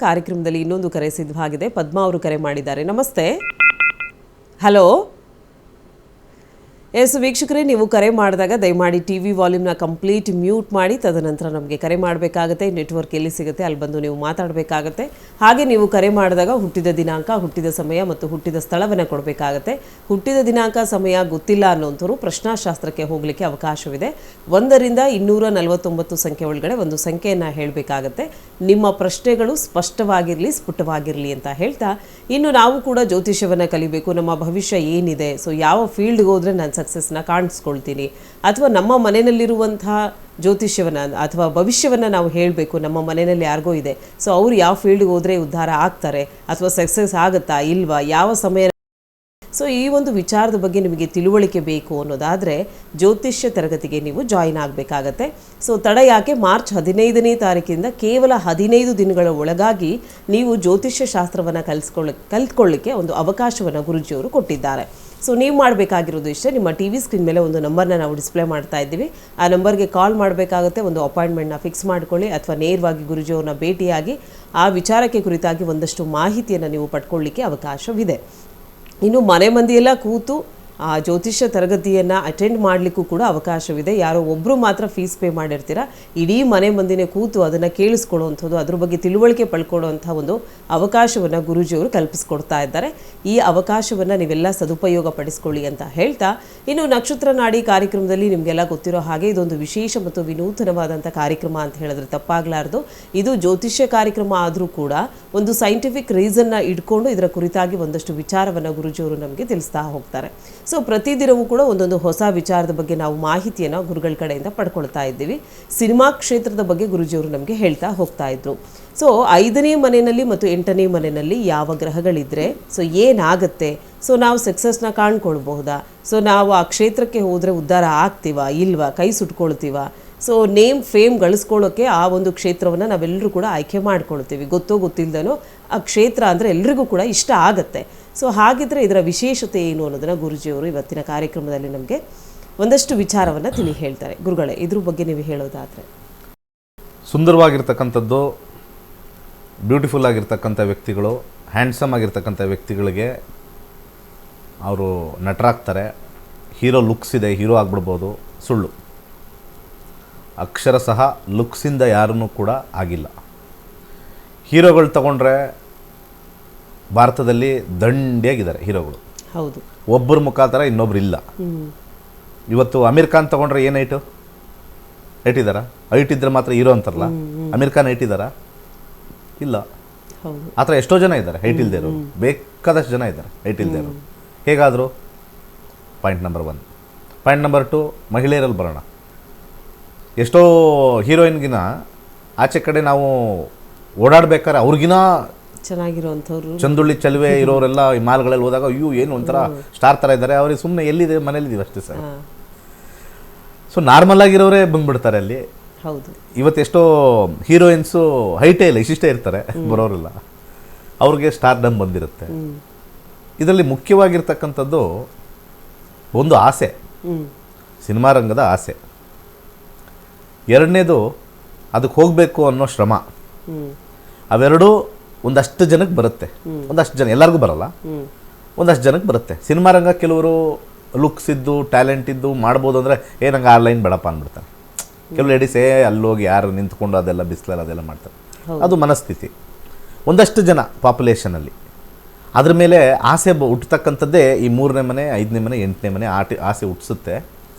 ಕಾರ್ಯಕ್ರಮದಲ್ಲಿ ಇನ್ನೊಂದು ಕರೆ ಸಿದ್ಧವಾಗಿದೆ. ಪದ್ಮಾ ಅವರು ಕರೆ ಮಾಡಿದ್ದಾರೆ. ನಮಸ್ತೆ. ಹಲೋ. ಎಸ್ ವೀಕ್ಷಕರೇ, ನೀವು ಕರೆ ಮಾಡಿದಾಗ ದಯಮಾಡಿ ಟಿವಿ ವಾಲ್ಯೂಮ್ನ ಕಂಪ್ಲೀಟ್ ಮ್ಯೂಟ್ ಮಾಡಿ ತದನಂತರ ನಮಗೆ ಕರೆ ಮಾಡಬೇಕಾಗುತ್ತೆ. ನೆಟ್ವರ್ಕ್ ಎಲ್ಲಿ ಸಿಗುತ್ತೆ ಅಲ್ಲಿ ಬಂದು ನೀವು ಮಾತಾಡಬೇಕಾಗತ್ತೆ. ಹಾಗೆ ನೀವು ಕರೆ ಮಾಡಿದಾಗ ಹುಟ್ಟಿದ ದಿನಾಂಕ, ಹುಟ್ಟಿದ ಸಮಯ ಮತ್ತು ಹುಟ್ಟಿದ ಸ್ಥಳವನ್ನು ಕೊಡಬೇಕಾಗತ್ತೆ. ಹುಟ್ಟಿದ ದಿನಾಂಕ, ಸಮಯ ಗೊತ್ತಿಲ್ಲ ಅನ್ನೋಂಥವ್ರು ಪ್ರಶ್ನಾಶಾಸ್ತ್ರಕ್ಕೆ ಹೋಗಲಿಕ್ಕೆ ಅವಕಾಶವಿದೆ. 1 ರಿಂದ 249 ಸಂಖ್ಯೆ ಒಳಗಡೆ ಒಂದು ಸಂಖ್ಯೆಯನ್ನು ಹೇಳಬೇಕಾಗತ್ತೆ. ನಿಮ್ಮ ಪ್ರಶ್ನೆಗಳು ಸ್ಪಷ್ಟವಾಗಿರಲಿ, ಸ್ಫುಟವಾಗಿರಲಿ ಅಂತ ಹೇಳ್ತಾ, ಇನ್ನು ನಾವು ಕೂಡ ಜ್ಯೋತಿಷ್ಯವನ್ನು ಕಲಿಬೇಕು. ನಮ್ಮ ಭವಿಷ್ಯ ಏನಿದೆ, ಸೊ ಯಾವ ಫೀಲ್ಡ್ಗೆ ಹೋದರೆ ನಾನು ಸಕ್ಸಸ್ನ ಕಾಣಿಸ್ಕೊಳ್ತೀನಿ, ಅಥವಾ ನಮ್ಮ ಮನೆಯಲ್ಲಿರುವಂತಹ ಜ್ಯೋತಿಷ್ಯವನ್ನು ಅಥವಾ ಭವಿಷ್ಯವನ್ನು ನಾವು ಹೇಳಬೇಕು. ನಮ್ಮ ಮನೆಯಲ್ಲಿ ಯಾರಿಗೋ ಇದೆ, ಸೊ ಅವ್ರು ಯಾವ ಫೀಲ್ಡ್ಗೆ ಹೋದರೆ ಉದ್ಧಾರ ಆಗ್ತಾರೆ ಅಥವಾ ಸಕ್ಸಸ್ ಆಗುತ್ತಾ ಇಲ್ವಾ, ಯಾವ ಸಮಯ. ಸೊ ಈ ಒಂದು ವಿಚಾರದ ಬಗ್ಗೆ ನಿಮಗೆ ತಿಳುವಳಿಕೆ ಬೇಕು ಅನ್ನೋದಾದರೆ ಜ್ಯೋತಿಷ್ಯ ತರಗತಿಗೆ ನೀವು ಜಾಯಿನ್ ಆಗಬೇಕಾಗತ್ತೆ. ಸೊ ತಡ ಯಾಕೆ, ಮಾರ್ಚ್ 15ನೇ ತಾರೀಕಿಂದ ಕೇವಲ 15 ದಿನಗಳ ಒಳಗಾಗಿ ನೀವು ಜ್ಯೋತಿಷ್ಯ ಶಾಸ್ತ್ರವನ್ನು ಕಲ್ತ್ಕೊಳ್ಳಿಕ್ಕೆ ಒಂದು ಅವಕಾಶವನ್ನು ಗುರುಜಿಯವರು ಕೊಟ್ಟಿದ್ದಾರೆ. ಸೊ ನೀವು ಮಾಡಬೇಕಾಗಿರೋದು ಇಷ್ಟೇ, ನಿಮ್ಮ ಟಿ ವಿ ಸ್ಕ್ರೀನ್ ಮೇಲೆ ಒಂದು ನಂಬರ್ನ ನಾವು ಡಿಸ್ಪ್ಲೇ ಮಾಡ್ತಾ ಇದ್ದೀವಿ. ಆ ನಂಬರ್ಗೆ ಕಾಲ್ ಮಾಡಬೇಕಾಗುತ್ತೆ. ಒಂದು ಅಪಾಯಿಂಟ್ಮೆಂಟ್ನ ಫಿಕ್ಸ್ ಮಾಡ್ಕೊಳ್ಳಿ, ಅಥವಾ ನೇರವಾಗಿ ಗುರುಜಿಯವ್ರನ್ನ ಭೇಟಿಯಾಗಿ ಆ ವಿಚಾರಕ್ಕೆ ಕುರಿತಾಗಿ ಒಂದಷ್ಟು ಮಾಹಿತಿಯನ್ನು ನೀವು ಪಡ್ಕೊಳ್ಳಿಕ್ಕೆ ಅವಕಾಶವಿದೆ. ಇನ್ನು ಮನೆ ಮಂದಿಯೆಲ್ಲ ಕೂತು ಆ ಜ್ಯೋತಿಷ್ಯ ತರಗತಿಯನ್ನು ಅಟೆಂಡ್ ಮಾಡಲಿಕ್ಕೂ ಕೂಡ ಅವಕಾಶವಿದೆ. ಯಾರೋ ಒಬ್ಬರು ಮಾತ್ರ ಫೀಸ್ ಪೇ ಮಾಡಿರ್ತೀರ, ಇಡೀ ಮನೆ ಮಂದಿನೇ ಕೂತು ಅದನ್ನು ಕೇಳಿಸ್ಕೊಳ್ಳುವಂಥದ್ದು, ಅದ್ರ ಬಗ್ಗೆ ತಿಳುವಳಿಕೆ ಪಡ್ಕೊಳ್ಳುವಂಥ ಒಂದು ಅವಕಾಶವನ್ನು ಗುರೂಜಿಯವರು ಕಲ್ಪಿಸ್ಕೊಡ್ತಾ ಇದ್ದಾರೆ. ಈ ಅವಕಾಶವನ್ನು ನೀವೆಲ್ಲ ಸದುಪಯೋಗ ಪಡಿಸ್ಕೊಳ್ಳಿ ಅಂತ ಹೇಳ್ತಾ, ಇನ್ನು ನಕ್ಷತ್ರ ನಾಡಿ ಕಾರ್ಯಕ್ರಮದಲ್ಲಿ ನಿಮಗೆಲ್ಲ ಗೊತ್ತಿರೋ ಹಾಗೆ ಇದೊಂದು ವಿಶೇಷ ಮತ್ತು ವಿನೂತನವಾದಂಥ ಕಾರ್ಯಕ್ರಮ ಅಂತ ಹೇಳಿದ್ರೆ ತಪ್ಪಾಗಲಾರ್ದು. ಇದು ಜ್ಯೋತಿಷ್ಯ ಕಾರ್ಯಕ್ರಮ ಆದರೂ ಕೂಡ ಒಂದು ಸೈಂಟಿಫಿಕ್ ರೀಸನ್ನ ಇಟ್ಕೊಂಡು ಇದರ ಕುರಿತಾಗಿ ಒಂದಷ್ಟು ವಿಚಾರವನ್ನು ಗುರೂಜಿಯವರು ನಮಗೆ ತಿಳಿಸ್ತಾ ಹೋಗ್ತಾರೆ. ಸೊ ಪ್ರತಿದಿನವೂ ಕೂಡ ಒಂದೊಂದು ಹೊಸ ವಿಚಾರದ ಬಗ್ಗೆ ನಾವು ಮಾಹಿತಿಯನ್ನು ಗುರುಗಳ ಕಡೆಯಿಂದ ಪಡ್ಕೊಳ್ತಾ ಇದ್ದೀವಿ. ಸಿನಿಮಾ ಕ್ಷೇತ್ರದ ಬಗ್ಗೆ ಗುರೂಜಿಯವರು ನಮಗೆ ಹೇಳ್ತಾ ಹೋಗ್ತಾ ಇದ್ರು. ಸೊ 5ನೇ ಮನೆಯಲ್ಲಿ ಮತ್ತು 8ನೇ ಮನೆಯಲ್ಲಿ ಯಾವ ಗ್ರಹಗಳಿದ್ರೆ ಸೊ ಏನಾಗುತ್ತೆ, ಸೊ ನಾವು ಸಕ್ಸಸ್ನ ಕಾಣ್ಕೊಳ್ಬಹುದಾ, ಸೊ ನಾವು ಆ ಕ್ಷೇತ್ರಕ್ಕೆ ಹೋದರೆ ಉದ್ಧಾರ ಆಗ್ತೀವಾ ಇಲ್ವಾ, ಕೈ ಸುಟ್ಕೊಳ್ತೀವ, ಸೊ ನೇಮ್ ಫೇಮ್ ಗಳಿಸ್ಕೊಳ್ಳೋಕ್ಕೆ ಆ ಒಂದು ಕ್ಷೇತ್ರವನ್ನು ನಾವೆಲ್ಲರೂ ಕೂಡ ಆಯ್ಕೆ ಮಾಡ್ಕೊಳ್ತೀವಿ. ಗೊತ್ತೋ ಗೊತ್ತಿಲ್ಲದನೋ ಆ ಕ್ಷೇತ್ರ ಅಂದರೆ ಎಲ್ರಿಗೂ ಕೂಡ ಇಷ್ಟ ಆಗುತ್ತೆ. ಸೊ ಹಾಗಿದ್ರೆ ಇದರ ವಿಶೇಷತೆ ಏನು ಅನ್ನೋದನ್ನು ಗುರೂಜಿಯವರು ಇವತ್ತಿನ ಕಾರ್ಯಕ್ರಮದಲ್ಲಿ ನಮಗೆ ಒಂದಷ್ಟು ವಿಚಾರವನ್ನು ತಿಳಿ ಹೇಳ್ತಾರೆ. ಗುರುಗಳೇ, ಇದ್ರ ಬಗ್ಗೆ ನೀವು ಹೇಳೋದಾದರೆ. ಸುಂದರವಾಗಿರ್ತಕ್ಕಂಥದ್ದು, ಬ್ಯೂಟಿಫುಲ್ ಆಗಿರ್ತಕ್ಕಂಥ ವ್ಯಕ್ತಿಗಳು, ಹ್ಯಾಂಡ್ಸಮ್ ಆಗಿರ್ತಕ್ಕಂಥ ವ್ಯಕ್ತಿಗಳಿಗೆ ಅವರು ನಟರಾಗ್ತಾರೆ. ಹೀರೋ ಲುಕ್ಸ್ ಇದೆ, ಹೀರೋ ಆಗಿಬಿಡ್ಬೋದು. ಸುಳ್ಳು. ಅಕ್ಷರ ಸಹ ಲುಕ್ಸಿಂದ ಯಾರೂ ಕೂಡ ಆಗಿಲ್ಲ. ಹೀರೋಗಳು ತಗೊಂಡ್ರೆ ಭಾರತದಲ್ಲಿ ದಂಡಿಯಾಗಿದ್ದಾರೆ ಹೀರೋಗಳು. ಹೌದು. ಒಬ್ಬರ ಮುಖಾಂತರ ಇನ್ನೊಬ್ರು ಇಲ್ಲ. ಇವತ್ತು ಅಮೀರ್ ಖಾನ್ ತಗೊಂಡ್ರೆ ಏನು ಹೈಟ್ ಇದ್ದಾರಾ? ಹೈಟ್ ಇದ್ರೆ ಮಾತ್ರ ಹೀರೋ ಅಂತಾರಲ್ಲ, ಅಮೀರ್ ಖಾನ್ ಹೈಟ್ ಇದ್ದಾರಾ? ಇಲ್ಲ. ಆ ಥರ ಎಷ್ಟೋ ಜನ ಇದ್ದಾರೆ ಹೈಟ್ ಇಲ್ಲದೆ ಇರೋರು, ಬೇಕಾದಷ್ಟು ಜನ ಇದ್ದಾರೆ ಹೈಟ್ ಇಲ್ಲದೆ ಇರೋರು. ಹೇಗಾದರೂ ಪಾಯಿಂಟ್ ನಂಬರ್ 1. ಪಾಯಿಂಟ್ ನಂಬರ್ 2, ಮಹಿಳೆಯರಲ್ಲಿ ಬರೋಣ. ಎಷ್ಟೋ ಹೀರೋಯಿನ್ಗಿನ ಆಚೆ ಕಡೆ ನಾವು ಓಡಾಡ್ಬೇಕಾದ್ರೆ ಅವ್ರಿಗಿನ ಚೆನ್ನಾಗಿರೋಂಥವ್ರು, ಚಂದುಳ್ಳಿ ಚಲುವೆ ಇರೋರೆಲ್ಲ ಈ ಮಾಲ್ಗಳಲ್ಲಿ ಹೋದಾಗ ಅಯ್ಯೋ ಏನು ಒಂಥರ ಸ್ಟಾರ್ ಥರ ಇದ್ದಾರೆ. ಅವ್ರಿಗೆ ಸುಮ್ಮನೆ ಎಲ್ಲಿದೆ, ಮನೇಲಿದ್ದೀವಿ ಅಷ್ಟೇ ಸರ್. ಸೊ ನಾರ್ಮಲ್ ಆಗಿರೋರೇ ಬಂದ್ಬಿಡ್ತಾರೆ ಅಲ್ಲಿ. ಹೌದು. ಇವತ್ತೆಷ್ಟೋ ಹೀರೋಯಿನ್ಸು ಹೈಟೇ ಇಲ್ಲ, ಇಷ್ಟಿಷ್ಟೇ ಇರ್ತಾರೆ ಬರೋರೆಲ್ಲ, ಅವ್ರಿಗೆ ಸ್ಟಾರ್ಡಮ್ ಬಂದಿರುತ್ತೆ. ಇದರಲ್ಲಿ ಮುಖ್ಯವಾಗಿರ್ತಕ್ಕಂಥದ್ದು ಒಂದು ಆಸೆ, ಸಿನಿಮಾ ರಂಗದ ಆಸೆ. ಎರಡನೇದು ಅದಕ್ಕೆ ಹೋಗಬೇಕು ಅನ್ನೋ ಶ್ರಮ. ಅವೆರಡೂ ಒಂದಷ್ಟು ಜನಕ್ಕೆ ಬರುತ್ತೆ. ಒಂದಷ್ಟು ಜನ, ಎಲ್ಲರಿಗೂ ಬರಲ್ಲ, ಒಂದಷ್ಟು ಜನಕ್ಕೆ ಬರುತ್ತೆ. ಸಿನಿಮಾ ರಂಗ ಕೆಲವರು ಲುಕ್ಸ್ ಇದ್ದು ಟ್ಯಾಲೆಂಟ್ ಇದ್ದು ಮಾಡ್ಬೋದು ಅಂದರೆ ನಂಗೆ ಆನ್ಲೈನ್ ಬೇಡಪ್ಪ ಅಂದ್ಬಿಡ್ತಾರೆ. ಕೆಲವು ಲೇಡೀಸ್ ಅಲ್ಲೋಗಿ ಯಾರು ನಿಂತ್ಕೊಂಡು ಅದೆಲ್ಲ ಬಿಸಿಲಲ್ಲಿ ಅದೆಲ್ಲ ಮಾಡ್ತಾರೆ. ಅದು ಮನಸ್ಥಿತಿ. ಒಂದಷ್ಟು ಜನ ಪಾಪ್ಯುಲೇಷನಲ್ಲಿ ಅದ್ರ ಮೇಲೆ ಆಸೆ ಹುಟ್ಟತಕ್ಕಂಥದ್ದೇ ಈ 3ನೇ ಮನೆ, 5ನೇ ಮನೆ, 8ನೇ ಮನೆ ಆಸೆ ಹುಟ್ಟಿಸುತ್ತೆ.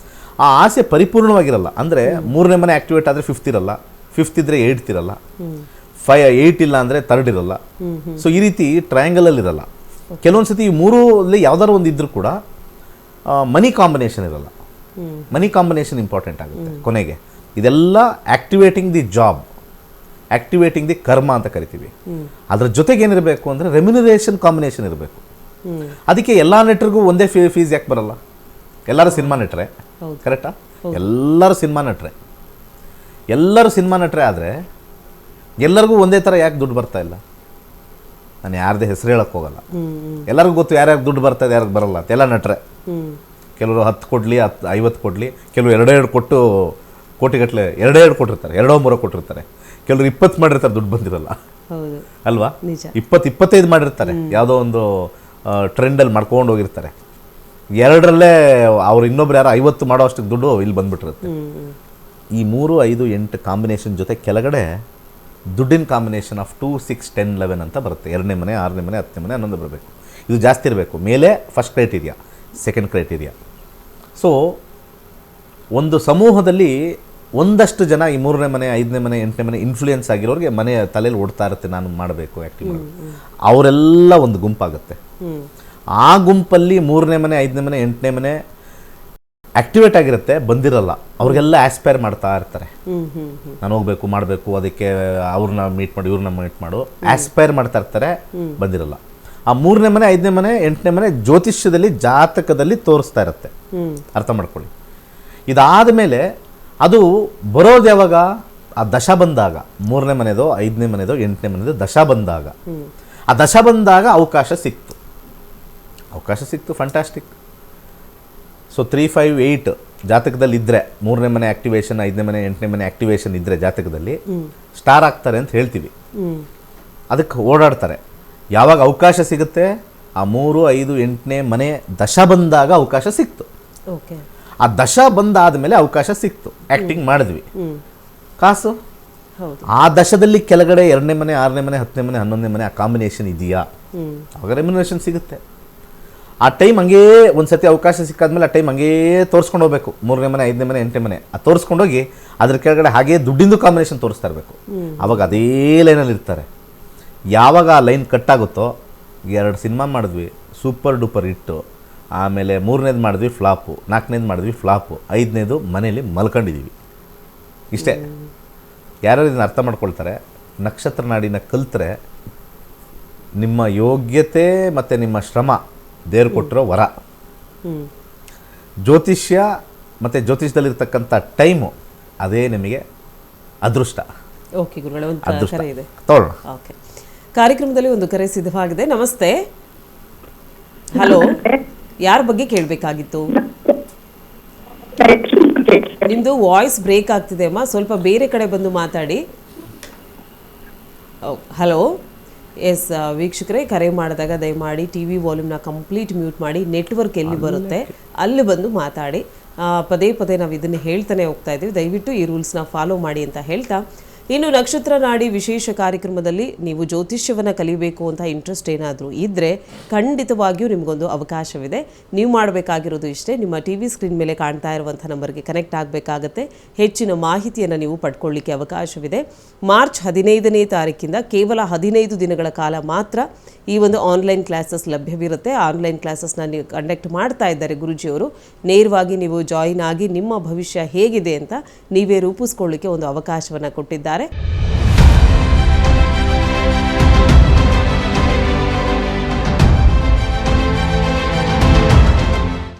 ಆ ಆಸೆ ಪರಿಪೂರ್ಣವಾಗಿರಲ್ಲ. ಅಂದರೆ 3ನೇ ಮನೆ ಆ್ಯಕ್ಟಿವೇಟ್ ಆದರೆ 5th ಇರಲ್ಲ, 5th ಇದ್ದರೆ 8th ಇರಲ್ಲ, 8 ಇಲ್ಲ ಅಂದರೆ 3rd ಇರಲ್ಲ. ಸೊ ಈ ರೀತಿ ಟ್ರಯಾಂಗಲಲ್ಲಿ ಇರಲ್ಲ. ಕೆಲವೊಂದು ಸತಿ ಈ 3 ಯಾವ್ದಾದ್ರು ಒಂದು ಇದ್ರೂ ಕೂಡ ಮನಿ ಕಾಂಬಿನೇಷನ್ ಇರಲ್ಲ. ಮನಿ ಕಾಂಬಿನೇಷನ್ ಇಂಪಾರ್ಟೆಂಟ್ ಆಗುತ್ತೆ ಕೊನೆಗೆ. ಇದೆಲ್ಲ activating the job, activating the ಕರ್ಮ ಅಂತ ಕರಿತೀವಿ. ಅದ್ರ ಜೊತೆಗೆ ಏನಿರಬೇಕು ಅಂದರೆ ರೆಮ್ಯುನರೇಷನ್ ಕಾಂಬಿನೇಷನ್ ಇರಬೇಕು. ಅದಕ್ಕೆ ಎಲ್ಲ ನಟರಿಗೂ ಒಂದೇ ಫೀಸ್ ಯಾಕೆ ಬರಲ್ಲ? ಎಲ್ಲರೂ ಸಿನಿಮಾ ನಟರೆ, ಕರೆಕ್ಟಾ? ಎಲ್ಲರೂ ಸಿನಿಮಾ ನಟರೆ. ಎಲ್ಲರೂ ಸಿನಿಮಾ ನಟರೆ ಆದರೆ ಎಲ್ಲರಿಗೂ ಒಂದೇ ಥರ ಯಾಕೆ ದುಡ್ಡು ಬರ್ತಾ ಇಲ್ಲ? ನಾನು ಯಾರದೇ ಹೆಸರು ಹೇಳಕ್ಕೆ ಹೋಗಲ್ಲ. ಎಲ್ಲರಿಗೂ ಗೊತ್ತು ಯಾರ್ಯಾರು ದುಡ್ಡು ಬರ್ತಾ ಇದೆ, ಯಾರಿಗೆ ಬರಲ್ಲ ಅಂತ. ಎಲ್ಲ ನಟರೆ. ಕೆಲವರು 10 ಕೊಡಲಿ, 50 ಕೊಡಲಿ, ಕೆಲವರು 2 ಕೊಟ್ಟು ಕೋಟಿಗಟ್ಟಲೆ 2 ಕೊಟ್ಟಿರ್ತಾರೆ, 2-3 ಕೊಟ್ಟಿರ್ತಾರೆ. ಕೆಲವರು 20 ಮಾಡಿರ್ತಾರೆ, ದುಡ್ಡು ಬಂದಿರಲ್ಲ. ಹೌದು ಅಲ್ವಾ? ನಿಜ. 25 ಮಾಡಿರ್ತಾರೆ, ಯಾವುದೋ ಒಂದು ಟ್ರೆಂಡಲ್ಲಿ ಮಾಡ್ಕೊಂಡು ಹೋಗಿರ್ತಾರೆ. 2ರಲ್ಲೇ ಅವ್ರು ಇನ್ನೊಬ್ರು ಯಾರೋ 50 ಮಾಡೋ ಅಷ್ಟಕ್ಕೆ ದುಡ್ಡು ಇಲ್ಲಿ ಬಂದ್ಬಿಟ್ಟಿರುತ್ತೆ. ಈ 3, 5, 8 ಕಾಂಬಿನೇಷನ್ ಜೊತೆ ಕೆಳಗಡೆ ದುಡ್ಡಿನ ಕಾಂಬಿನೇಷನ್ ಆಫ್ 2, 6, 10, 11 ಅಂತ ಬರುತ್ತೆ. 2ನೇ ಮನೆ, 6ನೇ ಮನೆ, 10ನೇ ಮನೆ, 11 ಬರಬೇಕು. ಇದು ಜಾಸ್ತಿ ಇರಬೇಕು. ಮೇಲೆ first criteria, second criteria. So ಒಂದು ಸಮೂಹದಲ್ಲಿ ಒಂದಷ್ಟು ಜನ ಈ 3ನೇ ಮನೆ, 5ನೇ ಮನೆ, 8ನೇ ಮನೆ ಇನ್ಫ್ಲೂಯೆನ್ಸ್ ಆಗಿರೋರಿಗೆ ಮನೆ ತಲೆಯಲ್ಲಿ ಓಡ್ತಾ ಇರುತ್ತೆ, ನಾನು ಮಾಡಬೇಕು, ಆ್ಯಕ್ಟಿವ್ ಮಾಡಬೇಕು. ಅವರೆಲ್ಲ ಒಂದು ಗುಂಪಾಗುತ್ತೆ. ಆ ಗುಂಪಲ್ಲಿ 3ನೇ ಮನೆ, 5ನೇ ಮನೆ, 8ನೇ ಮನೆ ಆಕ್ಟಿವೇಟ್ ಆಗಿರುತ್ತೆ, ಬಂದಿರಲ್ಲ. ಅವ್ರಿಗೆಲ್ಲ ಆಸ್ಪೈರ್ ಮಾಡ್ತಾ ಇರ್ತಾರೆ, ನಾನು ಹೋಗ್ಬೇಕು, ಮಾಡಬೇಕು, ಅದಕ್ಕೆ ಅವ್ರನ್ನ ಮೀಟ್ ಮಾಡು, ಇವ್ರನ್ನ ಮೀಟ್ ಮಾಡು, ಆಸ್ಪೈರ್ ಮಾಡ್ತಾ ಇರ್ತಾರೆ, ಬಂದಿರಲ್ಲ. ಆ 3ನೇ ಮನೆ, 5ನೇ ಮನೆ, 8ನೇ ಮನೆ ಜ್ಯೋತಿಷ್ಯದಲ್ಲಿ, ಜಾತಕದಲ್ಲಿ ತೋರಿಸ್ತಾ ಇರುತ್ತೆ. ಅರ್ಥ ಮಾಡ್ಕೊಳ್ಳಿ. ಇದಾದ ಮೇಲೆ ಅದು ಬರೋದು ಯಾವಾಗ? ಆ ದಶ ಬಂದಾಗ, 3ನೇ ಮನೆದೋ, 5ನೇ ಮನೆದೋ, 8ನೇ ಮನೆದೋ ದಶ ಬಂದಾಗ, ಆ ದಶ ಬಂದಾಗ ಅವಕಾಶ ಸಿಕ್ತು. ಫ್ಯಾಂಟಾಸ್ಟಿಕ್. ಸೊ 3, 5, 8 ಜಾತಕದಲ್ಲಿ ಇದ್ದರೆ, 3ನೇ ಮನೆ ಆಕ್ಟಿವೇಶನ್, 5ನೇ ಮನೆ, 8ನೇ ಮನೆ ಆಕ್ಟಿವೇಶನ್ ಇದ್ದರೆ ಜಾತಕದಲ್ಲಿ ಸ್ಟಾರ್ ಆಗ್ತಾರೆ ಅಂತ ಹೇಳ್ತೀವಿ. ಅದಕ್ಕೆ ಓಡಾಡ್ತಾರೆ. ಯಾವಾಗ ಅವಕಾಶ ಸಿಗುತ್ತೆ? ಆ 3, 5, 8ನೇ ಮನೆ ದಶ ಬಂದಾಗ ಅವಕಾಶ ಸಿಕ್ತು. ಆ ದಶ ಬಂದಾದ ಮೇಲೆ ಅವಕಾಶ ಸಿಕ್ತು, ಆ್ಯಕ್ಟಿಂಗ್ ಮಾಡಿದ್ವಿ, ಕಾಸು. ಆ ದಶದಲ್ಲಿ ಕೆಳಗಡೆ 2ನೇ ಮನೆ, 6ನೇ ಮನೆ, 10ನೇ ಮನೆ, 11ನೇ ಮನೆ ಆ ಕಾಂಬಿನೇಷನ್ ಇದೆಯಾ? ಆವಾಗ ರೆಮ್ಯುನರೇಷನ್ ಸಿಗುತ್ತೆ. ಆ ಟೈಮ್ ಹಂಗೇ ಒಂದ್ಸತಿ ಅವಕಾಶ ಸಿಕ್ಕಾದ್ಮೇಲೆ ಆ ಟೈಮ್ ಹಂಗೇ ತೋರಿಸ್ಕೊಂಡು ಹೋಗ್ಬೇಕು. 3ನೇ ಮನೆ, 5ನೇ ಮನೆ, 8ನೇ ಮನೆ ಅದು ತೋರಿಸ್ಕೊಂಡೋಗಿ ಅದ್ರ ಕೆಳಗಡೆ ಹಾಗೇ ದುಡ್ಡಿಂದು ಕಾಂಬಿನೇಷನ್ ತೋರಿಸ್ತಾ ಇರಬೇಕು. ಅವಾಗ ಅದೇ ಲೈನಲ್ಲಿ ಇರ್ತಾರೆ. ಯಾವಾಗ ಆ ಲೈನ್ ಕಟ್ಟಾಗುತ್ತೋ, 2 ಸಿನಿಮಾ ಮಾಡಿದ್ವಿ, ಸೂಪರ್ ಡೂಪರ್ ಹಿಟ್ಟು, ಆಮೇಲೆ 3ನೇದು ಮಾಡಿದ್ವಿ ಫ್ಲಾಪು, 4ನೇದು ಮಾಡಿದ್ವಿ ಫ್ಲಾಪು, 5ನೇದು ಮನೇಲಿ ಮಲ್ಕೊಂಡಿದ್ದೀವಿ. ಇಷ್ಟೇ. ಯಾರು ಇದನ್ನು ಅರ್ಥ ಮಾಡ್ಕೊಳ್ತಾರೆ, ನಕ್ಷತ್ರ ನಾಡಿನ ಕಲ್ತ್ರೆ ನಿಮ್ಮ ಯೋಗ್ಯತೆ ಮತ್ತು ನಿಮ್ಮ ಶ್ರಮ ದೇವ್ರು ಕೊಟ್ಟಿರೋ ವರ. ಜ್ಯೋತಿಷ್ಯ ಮತ್ತು ಜ್ಯೋತಿಷ್ಯದಲ್ಲಿರ್ತಕ್ಕಂಥ ಟೈಮು ಅದೇ ನಿಮಗೆ ಅದೃಷ್ಟ. ಓಕೆ ಗುರುಗಳೇ, ಒಂದು ಕರೆ ಇದೆ, ತಗೊಳ್ಳೋಣ. ಓಕೆ, ಕಾರ್ಯಕ್ರಮದಲ್ಲಿ ಒಂದು ಕರೆ ಸಿದ್ಧವಾಗಿದೆ. ನಮಸ್ತೆ. ಹಲೋ, ಯಾರ ಬಗ್ಗೆ ಕೇಳಬೇಕಾಗಿತ್ತು? ನಿಮ್ಮದು ವಾಯ್ಸ್ ಬ್ರೇಕ್ ಆಗ್ತಿದೆ ಅಮ್ಮ, ಸ್ವಲ್ಪ ಬೇರೆ ಕಡೆ ಬಂದು ಮಾತಾಡಿ. ಹಲೋ. ಎಸ್ ವೀಕ್ಷಕರೇ, ಕರೆ ಮಾಡಿದಾಗ ದಯಮಾಡಿ ಟಿ ವಿ ವಾಲ್ಯೂಮ್ನ ಕಂಪ್ಲೀಟ್ ಮ್ಯೂಟ್ ಮಾಡಿ, ನೆಟ್ವರ್ಕ್ ಎಲ್ಲಿ ಬರುತ್ತೆ ಅಲ್ಲಿ ಬಂದು ಮಾತಾಡಿ. ಪದೇ ಪದೇ ನಾವು ಇದನ್ನು ಹೇಳ್ತಾನೆ ಹೋಗ್ತಾ ಇದ್ದೀವಿ, ದಯವಿಟ್ಟು ಈ ರೂಲ್ಸ್ನ ಫಾಲೋ ಮಾಡಿ ಅಂತ ಹೇಳ್ತಾ, ಇನ್ನು ನಕ್ಷತ್ರ ನಾಡಿ ವಿಶೇಷ ಕಾರ್ಯಕ್ರಮದಲ್ಲಿ ನೀವು ಜ್ಯೋತಿಷ್ಯವನ್ನು ಕಲಿಬೇಕು ಅಂತ ಇಂಟ್ರೆಸ್ಟ್ ಏನಾದರೂ ಇದ್ದರೆ ಖಂಡಿತವಾಗಿಯೂ ನಿಮಗೊಂದು ಅವಕಾಶವಿದೆ. ನೀವು ಮಾಡಬೇಕಾಗಿರೋದು ಇಷ್ಟೇ, ನಿಮ್ಮ ಟಿ ವಿ ಸ್ಕ್ರೀನ್ ಮೇಲೆ ಕಾಣ್ತಾ ಇರುವಂಥ ನಂಬರ್ಗೆ ಕನೆಕ್ಟ್ ಆಗಬೇಕಾಗತ್ತೆ. ಹೆಚ್ಚಿನ ಮಾಹಿತಿಯನ್ನು ನೀವು ಪಡ್ಕೊಳ್ಳಿಕ್ಕೆ ಅವಕಾಶವಿದೆ. ಮಾರ್ಚ್ 15ನೇ ತಾರೀಕಿಂದ ಕೇವಲ 15 ದಿನಗಳ ಕಾಲ ಮಾತ್ರ ಈ ಒಂದು ಆನ್ಲೈನ್ ಕ್ಲಾಸಸ್ ಲಭ್ಯವಿರುತ್ತೆ. ಆನ್ಲೈನ್ ಕ್ಲಾಸಸ್ನ ನೀವು ಕಂಡಕ್ಟ್ ಮಾಡ್ತಾ ಇದ್ದಾರೆ ಗುರುಜಿಯವರು. ನೇರವಾಗಿ ನೀವು ಜಾಯಿನ್ ಆಗಿ ನಿಮ್ಮ ಭವಿಷ್ಯ ಹೇಗಿದೆ ಅಂತ ನೀವೇ ರೂಪಿಸ್ಕೊಳ್ಳಿಕ್ಕೆ ಒಂದು ಅವಕಾಶವನ್ನು ಕೊಟ್ಟಿದ್ದಾರೆ.